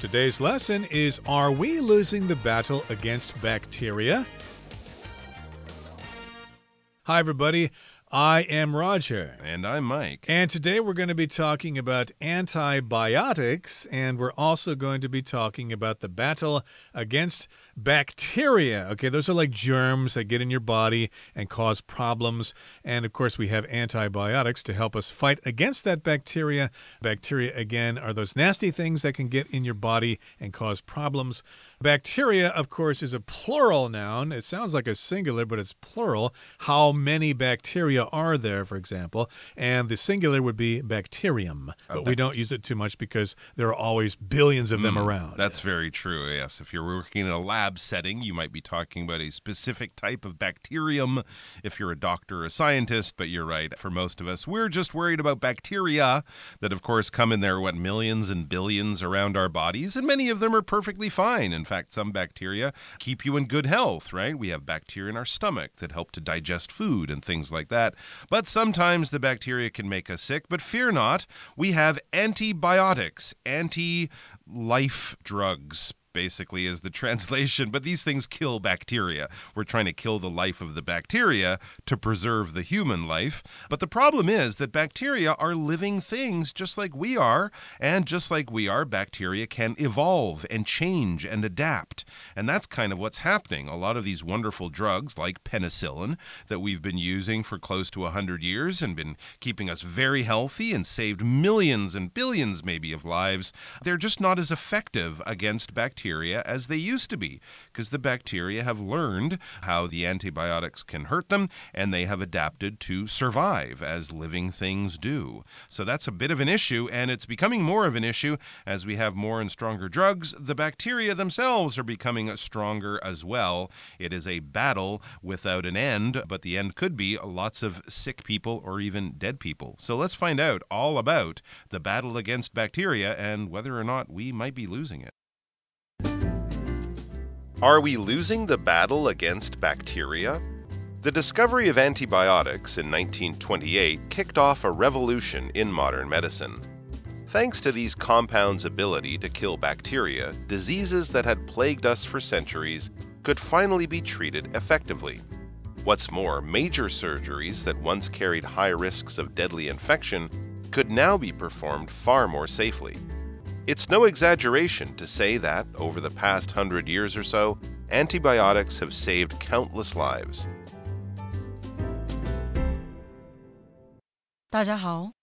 Today's lesson is, are we losing the battle against bacteria? Hi, everybody. I am Roger. And I'm Mike. And today we're going to be talking about antibiotics, and we're also going to be talking about the battle against bacteria. Okay, those are like germs that get in your body and cause problems. And of course, we have antibiotics to help us fight against that bacteria. Bacteria, again, are those nasty things that can get in your body and cause problems. Bacteria, of course, is a plural noun. It sounds like a singular, but it's plural. How many bacteria are there, for example? And the singular would be bacterium. But we don't use it too much because there are always billions of them around. That's very true, yes. If you're working in a lab setting, you might be talking about a specific type of bacterium if you're a doctor or a scientist. But you're right, for most of us, we're just worried about bacteria that, of course, come in their, millions and billions around our bodies. And many of them are perfectly fine. In fact, some bacteria keep you in good health, right? We have bacteria in our stomach that help to digest food and things like that. But sometimes the bacteria can make us sick. But fear not, we have antibiotics, anti-life drugs, basically is the translation, but these things kill bacteria. We're trying to kill the life of the bacteria to preserve the human life. But the problem is that bacteria are living things just like we are, and just like we are, bacteria can evolve and change and adapt. And that's kind of what's happening. A lot of these wonderful drugs like penicillin that we've been using for close to 100 years and been keeping us very healthy and saved millions and billions maybe of lives, they're just not as effective against bacteria as they used to be, because the bacteria have learned how the antibiotics can hurt them, and they have adapted to survive as living things do. So that's a bit of an issue, and it's becoming more of an issue as we have more and stronger drugs. The bacteria themselves are becoming stronger as well. It is a battle without an end, but the end could be lots of sick people or even dead people. So let's find out all about the battle against bacteria and whether or not we might be losing it. Are we losing the battle against bacteria? The discovery of antibiotics in 1928 kicked off a revolution in modern medicine. Thanks to these compounds' ability to kill bacteria, diseases that had plagued us for centuries could finally be treated effectively. What's more, major surgeries that once carried high risks of deadly infection could now be performed far more safely. It's no exaggeration to say that, over the past 100 years or so, antibiotics have saved countless lives. 大家好，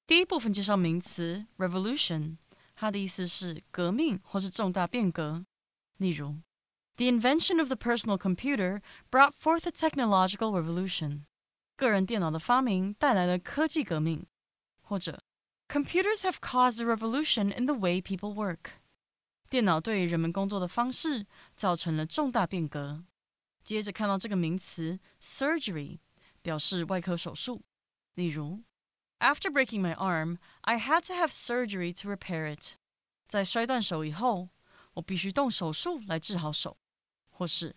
第一部分介绍名词 revolution， 它的意思是革命或是重大变革。例如 The invention of the personal computer brought forth a technological revolution. 个人电脑的发明带来了科技革命。或者Computers have caused a revolution in the way people work. 电脑对于人们工作的方式造成了重大变革。接着看到这个名词 surgery， 表示外科手术。例如 After breaking my arm, I had to have surgery to repair it. 在摔断手以后，我必须动手术来治好手。或是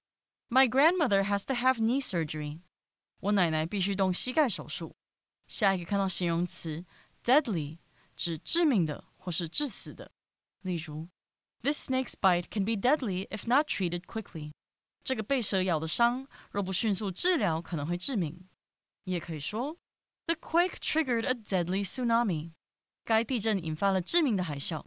My grandmother has to have knee surgery. 我奶奶必须动膝盖手术。下一个看到形容词 deadly，指致命的或是致死的。例如 This snake's bite can be deadly if not treated quickly. 这个被蛇咬的伤若不迅速治疗可能会致命。也可以说 The quake triggered a deadly tsunami. 该地震引发了致命的海啸。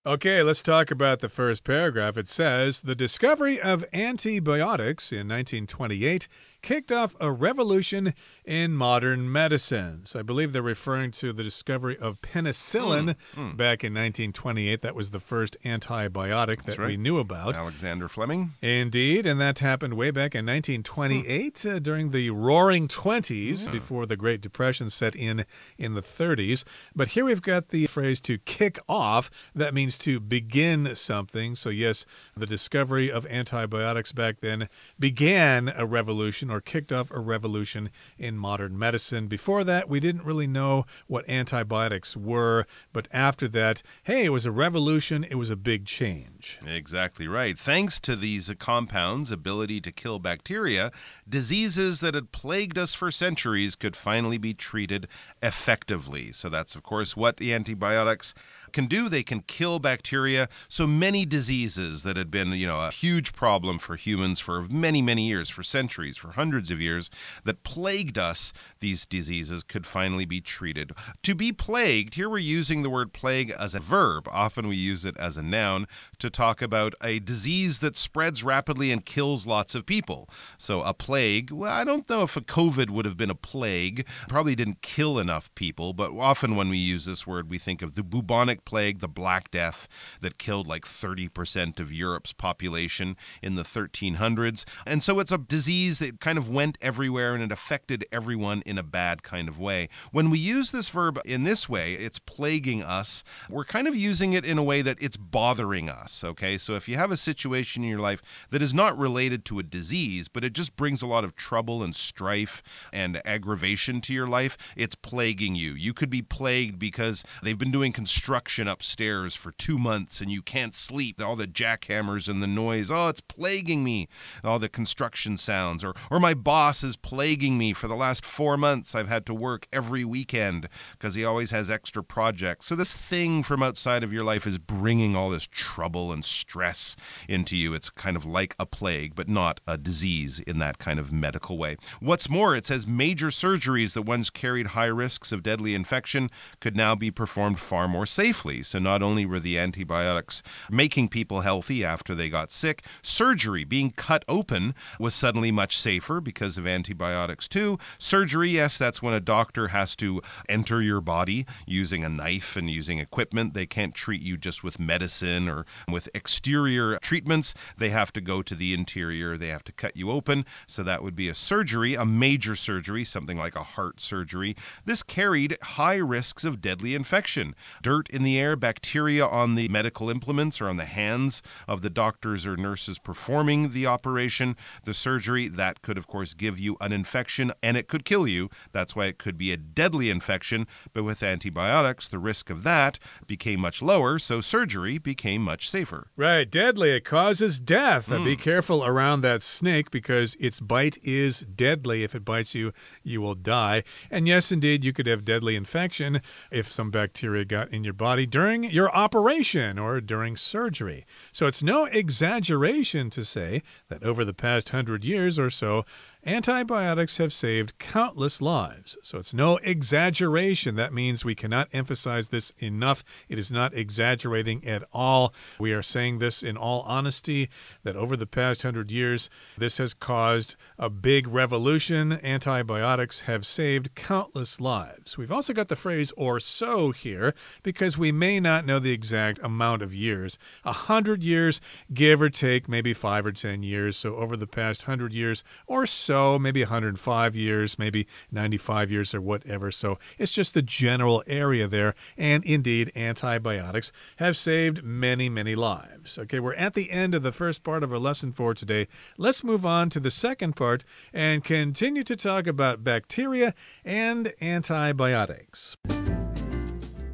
Okay, let's talk about the first paragraph. It says, the discovery of antibiotics in 1928 kicked off a revolution in modern medicine. So I believe they're referring to the discovery of penicillin back in 1928. That was the first antibiotic that we knew about. Alexander Fleming. Indeed, and that happened way back in 1928 during the Roaring Twenties, before the Great Depression set in the 30s. But here we've got the phrase to kick off. That means to begin something. So yes, the discovery of antibiotics back then began a revolution revolution or kicked off a revolution in modern medicine. Before that, we didn't really know what antibiotics were, but after that, hey, it was a revolution, it was a big change. Exactly right. Thanks to these compounds' ability to kill bacteria, diseases that had plagued us for centuries could finally be treated effectively. So that's, of course, what the antibiotics can do. They can kill bacteria. So many diseases that had been, a huge problem for humans for many, many years, for centuries, for hundreds of years, that plagued us, these diseases could finally be treated. To be plagued, here we're using the word plague as a verb. Often we use it as a noun to talk about a disease that spreads rapidly and kills lots of people. So a plague, well, I don't know if a COVID would have been a plague. Probably didn't kill enough people, but often when we use this word, we think of the bubonic plague, the Black Death, that killed like 30% of Europe's population in the 1300s. And so it's a disease that kind of went everywhere and it affected everyone in a bad kind of way. When we use this verb in this way, it's plaguing us, we're kind of using it in a way that it's bothering us, okay? So if you have a situation in your life that is not related to a disease, but it just brings a lot of trouble and strife and aggravation to your life, it's plaguing you. You could be plagued because they've been doing construction upstairs for 2 months and you can't sleep. All the jackhammers and the noise, it's plaguing me. All the construction sounds. Or my boss is plaguing me. For the last 4 months, I've had to work every weekend because he always has extra projects. So this thing from outside of your life is bringing all this trouble and stress into you. It's kind of like a plague, but not a disease in that kind of medical way. What's more, it says major surgeries that once carried high risks of deadly infection could now be performed far more safely. So not only were the antibiotics making people healthy after they got sick, surgery, being cut open, was suddenly much safer because of antibiotics too. Surgery, yes, that's when a doctor has to enter your body using a knife and using equipment. They can't treat you just with medicine or with exterior treatments. They have to go to the interior. They have to cut you open. So that would be a surgery, a major surgery, something like a heart surgery. This carried high risks of deadly infection. Dirt in the air, bacteria on the medical implements or on the hands of the doctors or nurses performing the operation, the surgery, that could, of course, give you an infection and it could kill you. That's why it could be a deadly infection. But with antibiotics, the risk of that became much lower, so surgery became much safer. Right, deadly. It causes death. Be careful around that snake because its bite is deadly. If it bites you, you will die. And yes, indeed, you could have deadly infection if some bacteria got in your body during your operation or during surgery. So it's no exaggeration to say that over the past 100 years or so, antibiotics have saved countless lives. So it's no exaggeration. That means we cannot emphasize this enough. It is not exaggerating at all. We are saying this in all honesty, that over the past 100 years, this has caused a big revolution. Antibiotics have saved countless lives. We've also got the phrase or so here because we may not know the exact amount of years. 100 years, give or take, maybe 5 or 10 years. So over the past 100 years or so, maybe 105 years, maybe 95 years or whatever. So it's just the general area there. And indeed, antibiotics have saved many, many lives. Okay, we're at the end of the first part of our lesson for today. Let's move on to the second part and continue to talk about bacteria and antibiotics.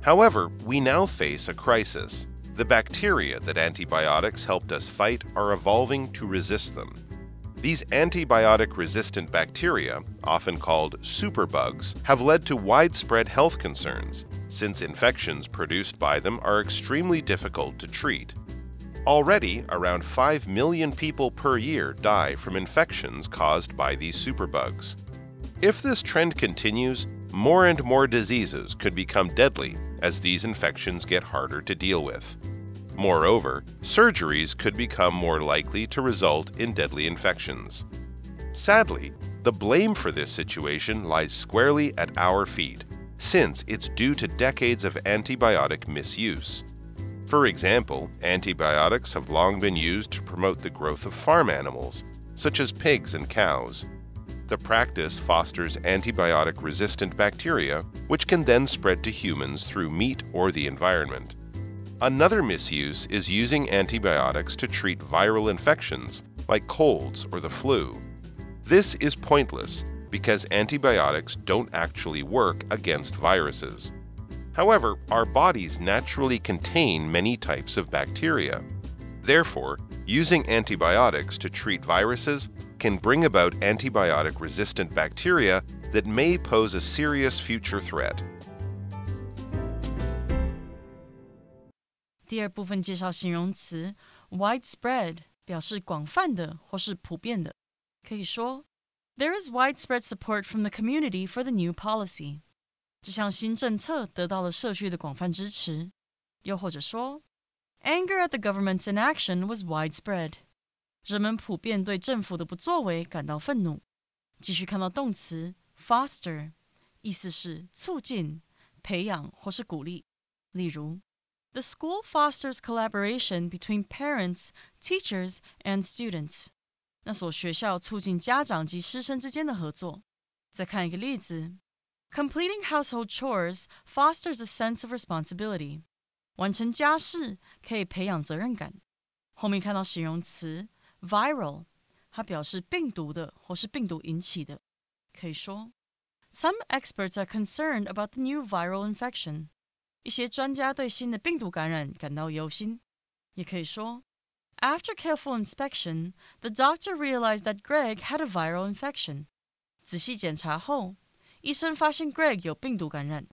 However, we now face a crisis. The bacteria that antibiotics helped us fight are evolving to resist them. These antibiotic-resistant bacteria, often called superbugs, have led to widespread health concerns, since infections produced by them are extremely difficult to treat. Already, around 5 million people per year die from infections caused by these superbugs. If this trend continues, more and more diseases could become deadly as these infections get harder to deal with. Moreover, surgeries could become more likely to result in deadly infections. Sadly, the blame for this situation lies squarely at our feet, since it's due to decades of antibiotic misuse. For example, antibiotics have long been used to promote the growth of farm animals, such as pigs and cows. The practice fosters antibiotic-resistant bacteria, which can then spread to humans through meat or the environment. Another misuse is using antibiotics to treat viral infections, like colds or the flu. This is pointless because antibiotics don't actually work against viruses. However, our bodies naturally contain many types of bacteria. Therefore, using antibiotics to treat viruses can bring about antibiotic-resistant bacteria that may pose a serious future threat. 第二部分介绍形容词 widespread 表示广泛的或是普遍的，可以说 There is widespread support from the community for the new policy. 这项新政策得到了社区的广泛支持。又或者说 Anger at the government's inaction was widespread. 人们普遍对政府的不作为感到愤怒。继续看到动词 foster 意思是促进、培养或是鼓励。例如The school fosters collaboration between parents, teachers, and students. 那所学校促进家长及师生之间的合作。再看一个例子 Completing household chores fosters a sense of responsibility. 完成家事可以培养责任感。后面看到形容词 viral 它表示病毒的或是病毒引起的。可以说 Some experts are concerned about the new viral infection. 一些专家对新的病毒感染感到忧心。也可以说 After careful inspection, the doctor realized that Greg had a viral infection. 仔细检查后，医生发现 Greg 有病毒感染。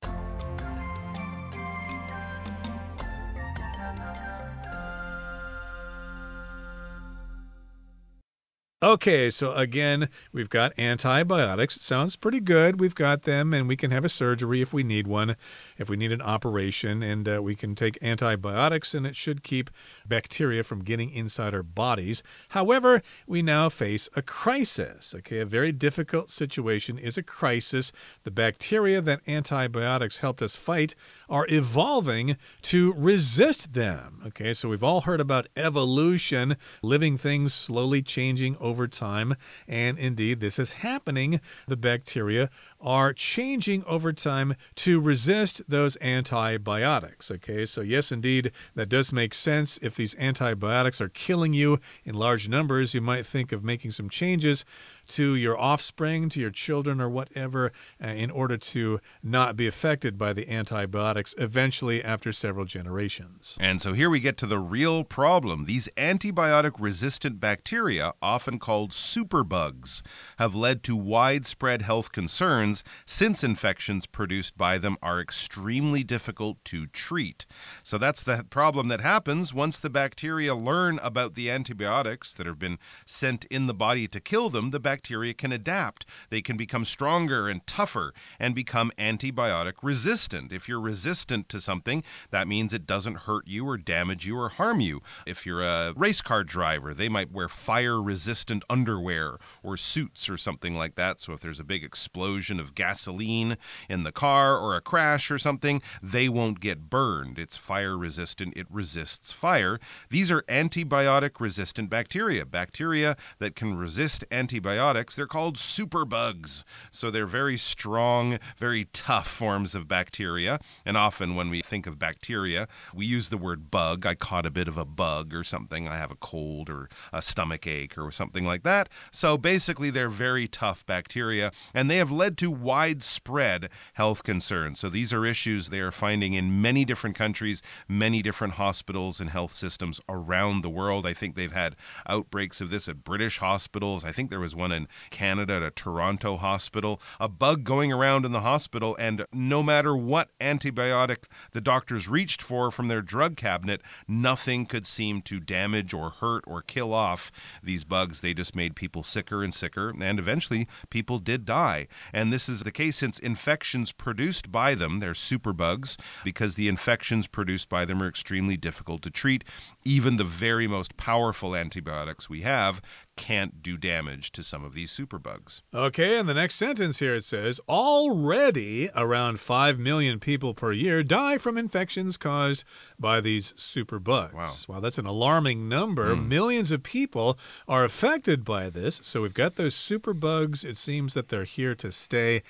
Okay, so again, we've got antibiotics. It sounds pretty good. We've got them, and we can have a surgery if we need one, if we need an operation, and we can take antibiotics, and it should keep bacteria from getting inside our bodies. However, we now face a crisis. Okay, a very difficult situation is a crisis. The bacteria that antibiotics helped us fight are evolving to resist them. Okay, so we've all heard about evolution, living things slowly changing over time, and indeed this is happening. The bacteria are changing over time to resist those antibiotics. Okay, so yes, indeed, that does make sense. If these antibiotics are killing you in large numbers, you might think of making some changes to your offspring, to your children, or whatever, in order to not be affected by the antibiotics eventually after several generations. And so here we get to the real problem. These antibiotic-resistant bacteria, often called superbugs, have led to widespread health concerns since infections produced by them are extremely difficult to treat. So that's the problem that happens once the bacteria learn about the antibiotics that have been sent in the body to kill them. The bacteria can adapt. They can become stronger and tougher and become antibiotic resistant. If you're resistant to something, that means it doesn't hurt you or damage you or harm you. If you're a race car driver, they might wear fire-resistant underwear or suits or something like that. So if there's a big explosion of gasoline in the car or a crash or something, they won't get burned. It's fire-resistant. It resists fire. These are antibiotic-resistant bacteria. Bacteria that can resist antibiotics. They're called superbugs. So they're very strong, very tough forms of bacteria. And often when we think of bacteria, we use the word bug. I caught a bit of a bug or something. I have a cold or a stomach ache or something like that. So basically, they're very tough bacteria, and they have led to widespread health concerns. So these are issues they are finding in many different countries, many different hospitals and health systems around the world. I think they've had outbreaks of this at British hospitals. I think there was one in Canada at a Toronto hospital. A bug going around in the hospital, and no matter what antibiotic the doctors reached for from their drug cabinet, nothing could seem to damage or hurt or kill off these bugs. They just made people sicker and sicker, and eventually people did die. And this is the case since infections produced by them, they're superbugs, because the infections produced by them are extremely difficult to treat. Even the very most powerful antibiotics we have can't do damage to some of these superbugs. Okay, and the next sentence here it says, already around 5 million people per year die from infections caused by these superbugs. Wow. Wow, that's an alarming number. Millions of people are affected by this. So we've got those superbugs. It seems that they're here to stay,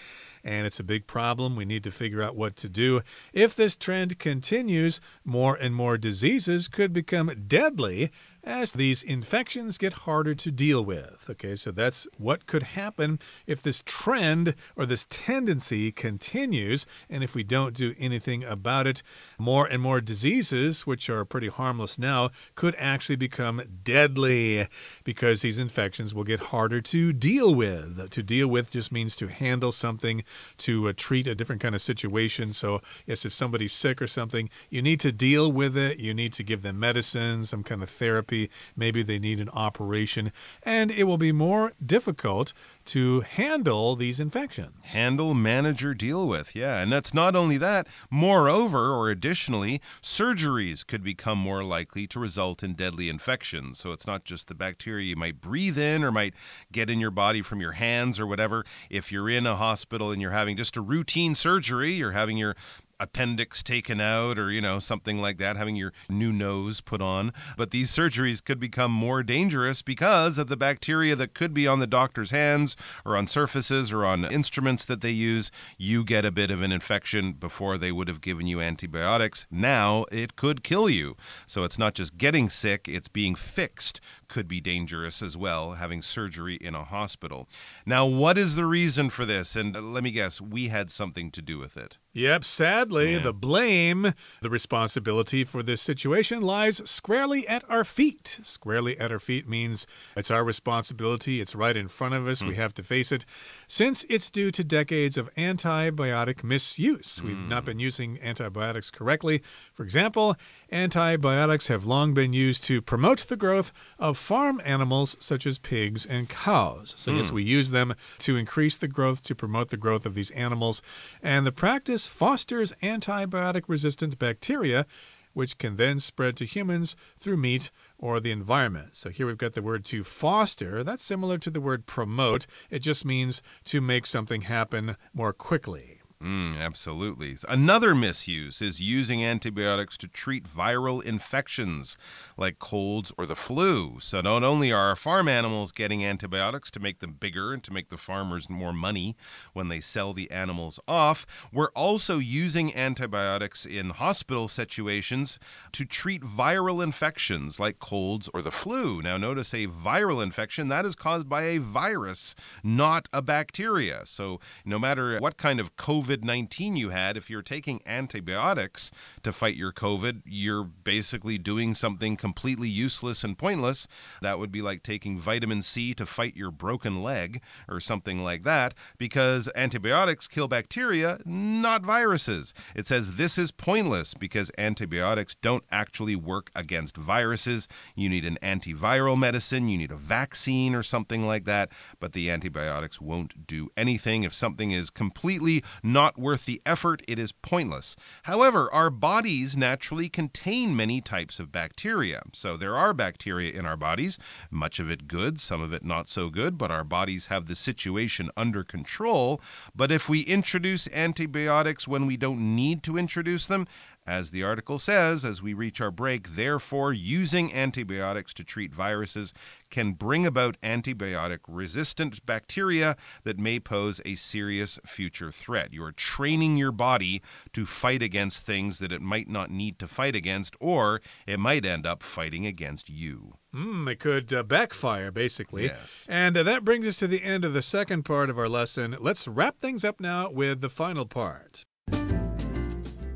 and it's a big problem. We need to figure out what to do. If this trend continues, more and more diseases could become deadly as these infections get harder to deal with. Okay, so that's what could happen if this trend or this tendency continues, and if we don't do anything about it. More and more diseases, which are pretty harmless now, could actually become deadly because these infections will get harder to deal with. To deal with just means to handle something, to treat a different kind of situation. So, yes, if somebody's sick or something, you need to deal with it. You need to give them medicine, some kind of therapy. Maybe they need an operation. And it will be more difficult to handle these infections. Handle, manage, or deal with. Yeah, and that's not only that. Moreover, or additionally, surgeries could become more likely to result in deadly infections. So it's not just the bacteria you might breathe in or might get in your body from your hands or whatever. If you're in a hospital and you're having just a routine surgery, you're having your appendix taken out or, something like that, having your new nose put on. But these surgeries could become more dangerous because of the bacteria that could be on the doctor's hands or on surfaces or on instruments that they use. You get a bit of an infection before they would have given you antibiotics. Now it could kill you. So it's not just getting sick, it's being fixed could be dangerous as well, having surgery in a hospital. Now, what is the reason for this? And let me guess, we had something to do with it. Yep, sadly, the blame, the responsibility for this situation lies squarely at our feet. Squarely at our feet means it's our responsibility. It's right in front of us. We have to face it. Since it's due to decades of antibiotic misuse, we've not been using antibiotics correctly. For example, antibiotics have long been used to promote the growth of farm animals such as pigs and cows. So yes, we use them to increase the growth, to promote the growth of these animals. And the practice fosters antibiotic-resistant bacteria, which can then spread to humans through meat or the environment. So here we've got the word to foster. That's similar to the word promote. It just means to make something happen more quickly. Absolutely. Another misuse is using antibiotics to treat viral infections like colds or the flu. So not only are our farm animals getting antibiotics to make them bigger and to make the farmers more money when they sell the animals off, we're also using antibiotics in hospital situations to treat viral infections like colds or the flu. Now notice a viral infection, that is caused by a virus, not a bacteria. So no matter what kind of COVID-19 you had, if you're taking antibiotics to fight your COVID, you're basically doing something completely useless and pointless. That would be like taking vitamin C to fight your broken leg or something like that, because antibiotics kill bacteria, not viruses. It says this is pointless because antibiotics don't actually work against viruses. You need an antiviral medicine, you need a vaccine or something like that, but the antibiotics won't do anything. If something is completely not worth the effort, it is pointless. However, our bodies naturally contain many types of bacteria. So there are bacteria in our bodies, much of it good, some of it not so good, but our bodies have the situation under control. But if we introduce antibiotics when we don't need to introduce them, as the article says, as we reach our break, therefore, using antibiotics to treat viruses can bring about antibiotic-resistant bacteria that may pose a serious future threat. You are training your body to fight against things that it might not need to fight against, or it might end up fighting against you. It could backfire, basically. Yes. And that brings us to the end of the second part of our lesson. Let's wrap things up now with the final part.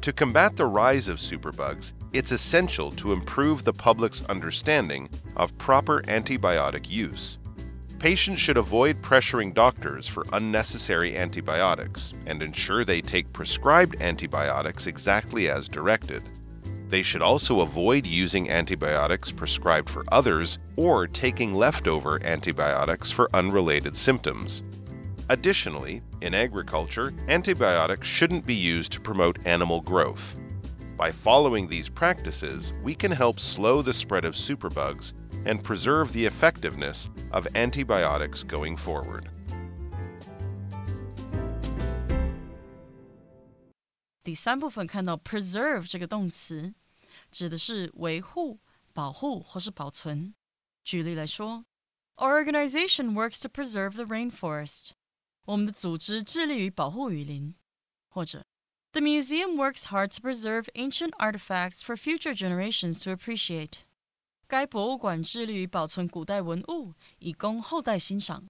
To combat the rise of superbugs, it's essential to improve the public's understanding of proper antibiotic use. Patients should avoid pressuring doctors for unnecessary antibiotics and ensure they take prescribed antibiotics exactly as directed. They should also avoid using antibiotics prescribed for others or taking leftover antibiotics for unrelated symptoms. Additionally, in agriculture, antibiotics shouldn't be used to promote animal growth. By following these practices, we can help slow the spread of superbugs and preserve the effectiveness of antibiotics going forward. 第三部分看到 preserve 这个动词，指的是维护、保护或是保存。举例来说 ，Our organization works to preserve the rainforest. 我们的组织致力于保护雨林。或者 The museum works hard to preserve ancient artifacts for future generations to appreciate. 该博物馆致力于保存古代文物，以供后代欣赏。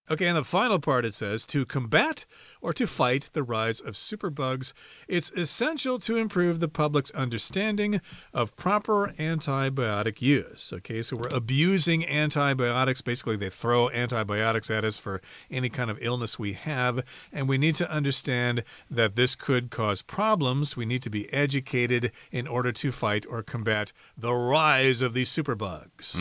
Okay, and the final part it says, to combat or to fight the rise of superbugs, it's essential to improve the public's understanding of proper antibiotic use. Okay, so we're abusing antibiotics. Basically, they throw antibiotics at us for any kind of illness we have, and we need to understand that this could cause problems. We need to be educated in order to fight or combat the rise of these superbugs.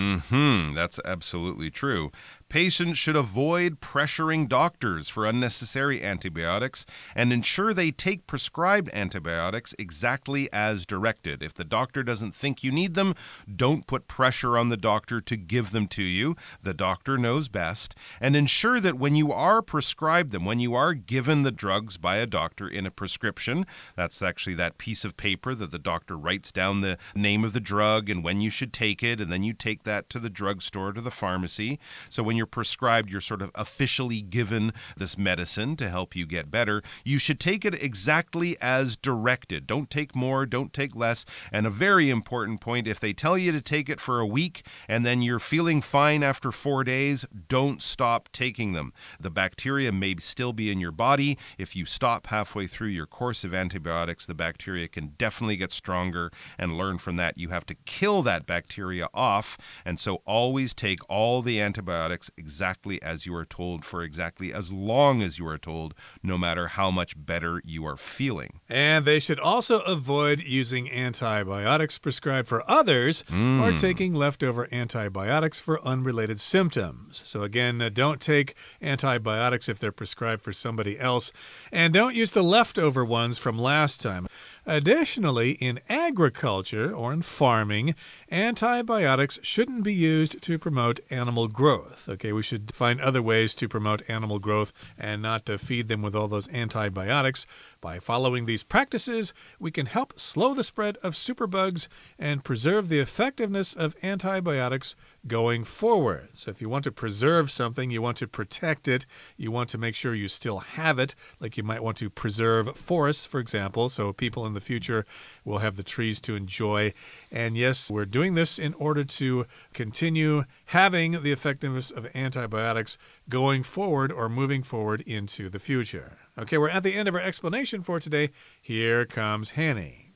That's absolutely true. Patients should avoid pressuring doctors for unnecessary antibiotics and ensure they take prescribed antibiotics exactly as directed. If the doctor doesn't think you need them, don't put pressure on the doctor to give them to you. The doctor knows best. And ensure that when you are prescribed them, when you are given the drugs by a doctor in a prescription, that's actually that piece of paper that the doctor writes down the name of the drug and when you should take it, and then you take that to the drugstore, to the pharmacy. So when you're prescribed, you're sort of officially given this medicine to help you get better. You should take it exactly as directed. Don't take more, don't take less. And a very important point, if they tell you to take it for a week and then you're feeling fine after 4 days, don't stop taking them. The bacteria may still be in your body. If you stop halfway through your course of antibiotics, the bacteria can definitely get stronger, and learn from that. You have to kill that bacteria off, and so always take all the antibiotics exactly as you are told for exactly as long as you are told, no matter how much better you are feeling. And they should also avoid using antibiotics prescribed for others or taking leftover antibiotics for unrelated symptoms. So again, don't take antibiotics if they're prescribed for somebody else, and don't use the leftover ones from last time. Additionally, in agriculture or in farming, antibiotics shouldn't be used to promote animal growth. Okay, we should find other ways to promote animal growth and not to feed them with all those antibiotics. By following these practices, we can help slow the spread of superbugs and preserve the effectiveness of antibiotics going forward. So if you want to preserve something, you want to protect it, you want to make sure you still have it, like you might want to preserve forests, for example, so people in the future will have the trees to enjoy. And yes, we're doing this in order to continue having the effectiveness of antibiotics going forward or moving forward into the future. Okay, we're at the end of our explanation for today. Here comes Hanny.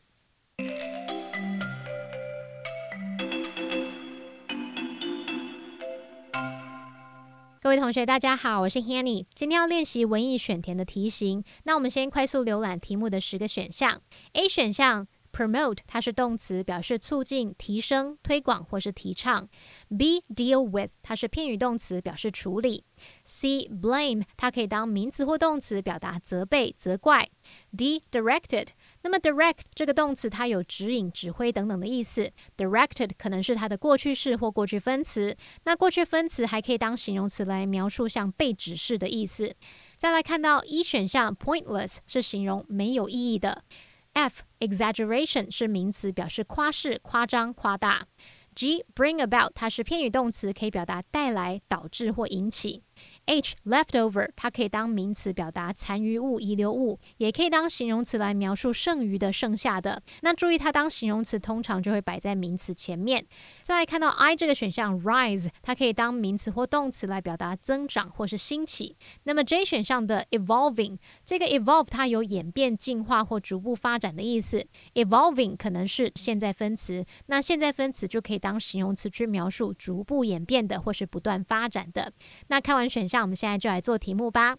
各位同学大家好，我是 Hanny， 今天要练习文意选填的题型。那我们先快速浏览题目的10个选项。 A 选项 Promote 它是动词，表示促进、提升、推广或是提倡。 B. Deal with 它是片语动词，表示处理。 C. Blame 它可以当名词或动词，表达责备、责怪。 D. Directed 那么 direct 这个动词它有指引、指挥等等的意思， directed 可能是它的过去式或过去分词。那过去分词还可以当形容词来描述像被指示的意思。再来看到 E 选项 pointless 是形容没有意义的。 F. Exaggeration 是名词，表示夸饰、夸张、夸大。 G. Bring about 它是片语动词，可以表达带来、导致或引起。 H. Leftover 它可以当名词，表达残余物、遗留物，也可以当形容词来描述剩余的、剩下的。那注意它当形容词通常就会摆在名词前面。再来看到 I 这个选项 Rise 它可以当名词或动词来表达增长或是兴起。那么 J 选项的 Evolving 这个 Evolve 它有演变、进化或逐步发展的意思。 Evolving 可能是现在分词，那现在分词就可以当形容词去描述逐步演变的或是不断发展的。那看完选项，我们现在就来做题目吧。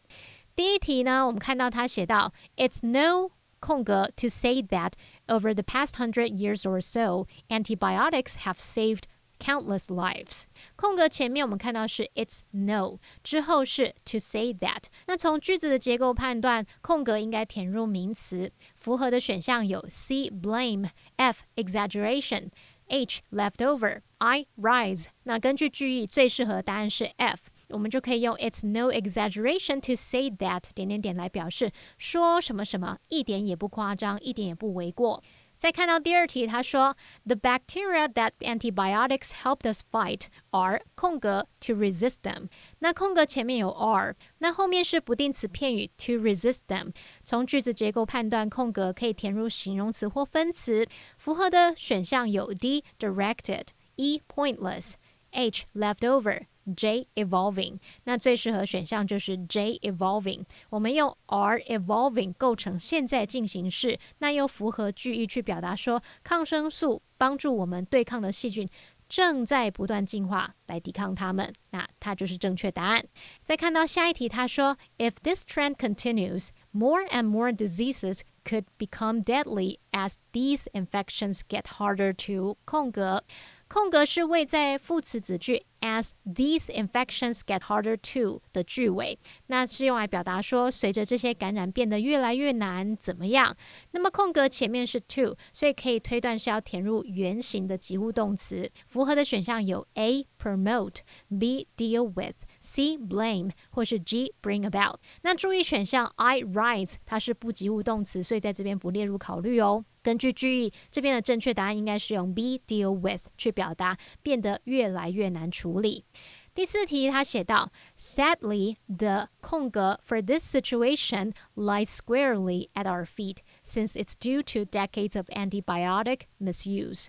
第一题呢，我们看到他写到 It's no 空格 to say that over the past 100 years or so, antibiotics have saved countless lives. 空格前面我们看到是 It's no 之后是 to say that。 那从句子的结构判断，空格应该填入名词。符合的选项有 C. Blame F. Exaggeration H. Leftover I. Rise。 那根据句意，最适合的答案是 F。我们就可以用 It's no exaggeration to say that 点点点来表示说什么什么一点也不夸张，一点也不为过。再看到第二题，他说 The bacteria that antibiotics helped us fight are 空格 to resist them。 那空格前面有 are， 那后面是不定词片语 to resist them。 从句子结构判断，空格可以填入形容词或分词。符合的选项有 D directed， E pointless， H leftover，J evolving。 那最适合选项就是 J evolving。 我们用 are evolving 构成现在进行式，那又符合句意去表达说抗生素帮助我们对抗的细菌正在不断进化来抵抗它们，那它就是正确答案。再看到下一题，他说 If this trend continues, more and more diseases could become deadly as these infections get harder to 空格。空格是位在副词子句 as these infections get harder to 的句尾，那是用来表达说随着这些感染变得越来越难怎么样。那么空格前面是 to， 所以可以推断是要填入原形的及物动词。符合的选项有 A promote， B deal with， C blame 或是 G bring about。 那注意选项 I rise 它是不及物动词，所以在这边不列入考虑哦。根据句意，这边的正确答案应该是用 be deal with 去表达变得越来越难处理。第四题他写到 Sadly, the 空格 for this situation lies squarely at our feet since it's due to decades of antibiotic misuse。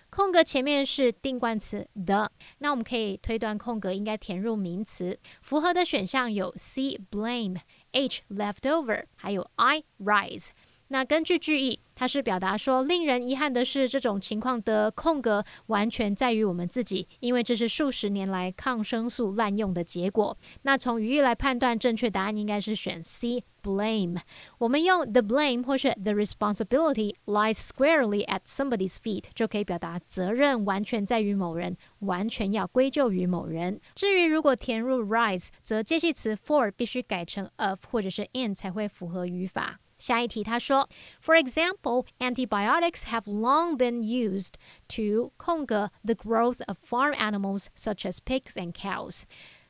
空格前面是定冠词 the， 那我们可以推断空格应该填入名词。符合的选项有 C blame， H leftover， 还有 I rise。那根据句意，它是表达说令人遗憾的是这种情况的空格完全在于我们自己，因为这是数十年来抗生素滥用的结果。那从语义来判断，正确答案应该是选 C blame。 我们用 the blame 或是 the responsibility lies squarely at somebody's feet 就可以表达责任完全在于某人，完全要归咎于某人。至于如果填入 rise， 则介系词 for 必须改成 of 或者是 in 才会符合语法。下一题他说 For example, antibiotics have long been used to 空格 the growth of farm animals such as pigs and cows。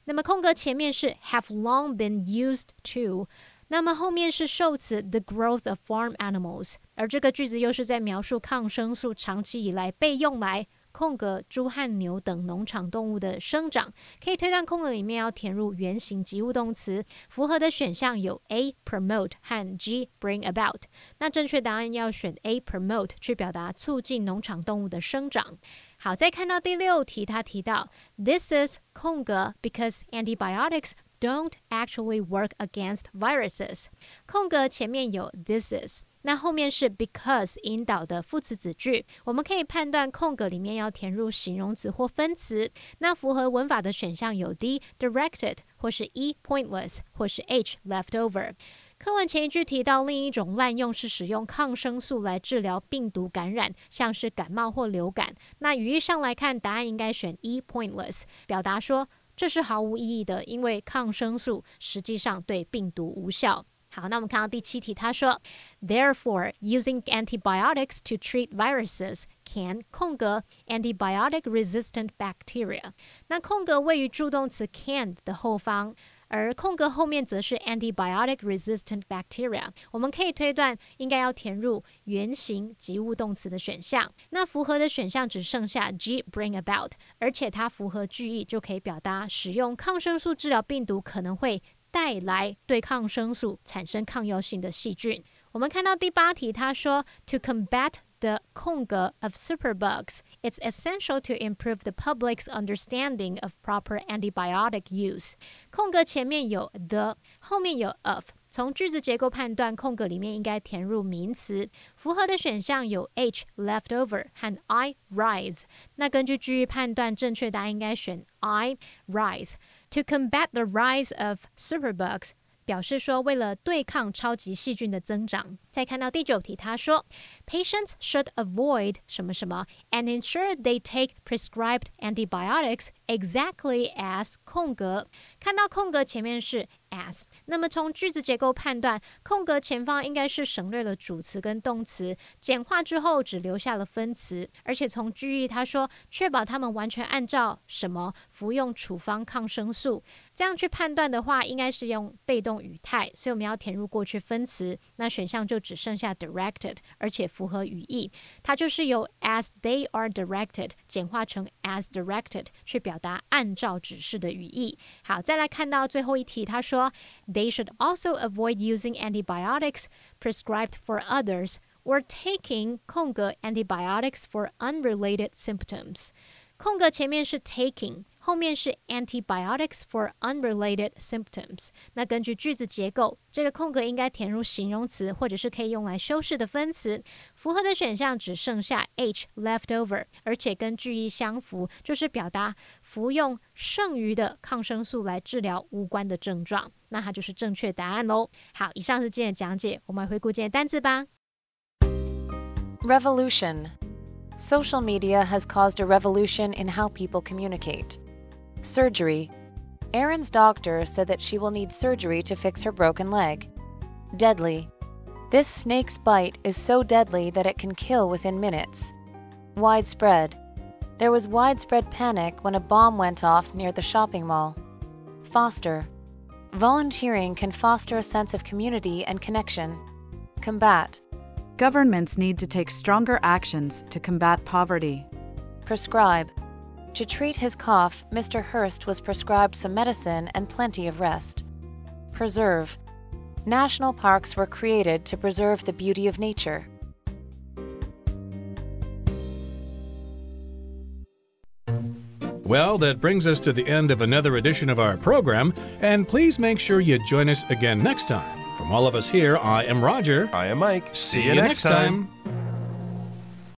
那么空格前面是 have long been used to， 那么后面是受词 the growth of farm animals， 而这个句子又是在描述抗生素长期以来被用来空格猪和牛等农场动物的生长，可以推断空格里面要填入原形及物动词。符合的选项有 A promote 和 G bring about。 那正确答案要选 A promote 去表达促进农场动物的生长。好，再看到第六题，他提到 This is 空格 because antibiotics don't actually work against viruses。 空格前面有 this is， 那后面是 because 引导的副词子句，我们可以判断空格里面要填入形容词或分词。那符合文法的选项有 D directed 或是 E pointless 或是 H leftover。课文前一句提到另一种滥用是使用抗生素来治疗病毒感染，像是感冒或流感。那语义上来看，答案应该选 E pointless， 表达说这是毫无意义的，因为抗生素实际上对病毒无效。好，那我们看到第七题，他说 Therefore, using antibiotics to treat viruses can 空格 antibiotic-resistant bacteria。 那空格位于助动词 can 的后方，而空格后面则是 antibiotic-resistant bacteria。 我们可以推断应该要填入原形及物动词的选项。那符合的选项只剩下 G bring about， 而且它符合句意，就可以表达使用抗生素治疗病毒可能会带来对抗生素产生抗药性的细菌。我们看到第八题，他说 To combat the 空格 of superbugs, it's essential to improve the public's understanding of proper antibiotic use。 空格前面有 the， 后面有 of， 从句子结构判断，空格里面应该填入名词。符合的选项有 H leftover 和 I rise。 那根据句意判断，正确答案应该选 I rise。To combat the rise of superbugs， 表示说为了对抗超级细菌的增长。再看到第九题，他说 Patients should avoid 什么什么 and ensure they take prescribed antibiotics exactly as 空格。看到空格前面是 as。那么从句子结构判断，空格前方应该是省略了主词跟动词，简化之后只留下了分词。而且从句意他说，确保他们完全按照什么服用处方抗生素，这样去判断的话，应该是用被动语态，所以我们要填入过去分词。那选项就只剩下 directed， 而且符合语义，它就是由 as they are directed 简化成 as directed 去表达按照指示的语义。好，再来看到最后一题，他说 They should also avoid using antibiotics prescribed for others or taking 空格 antibiotics for unrelated symptoms。空格前面是 taking， 后面是 antibiotics for unrelated symptoms。那根据句子结构，这个空格应该填入形容词，或者是可以用来修饰的分词。符合的选项只剩下 H leftover， 而且跟句意相符，就是表达服用剩余的抗生素来治疗无关的症状。那它就是正确答案咯。好，以上是今天的讲解，我们来回顾今天的单字吧。Revolution.Social media has caused a revolution in how people communicate. Surgery. Erin's doctor said that she will need surgery to fix her broken leg. Deadly. This snake's bite is so deadly that it can kill within minutes. Widespread. There was widespread panic when a bomb went off near the shopping mall. Foster. Volunteering can foster a sense of community and connection. Combat.Governments need to take stronger actions to combat poverty. Prescribe. To treat his cough, Mr. Hurst was prescribed some medicine and plenty of rest. Preserve. National parks were created to preserve the beauty of nature. Well, that brings us to the end of another edition of our program, and please make sure you join us again next time. From all of us here, I am Roger. I am Mike. See you next time.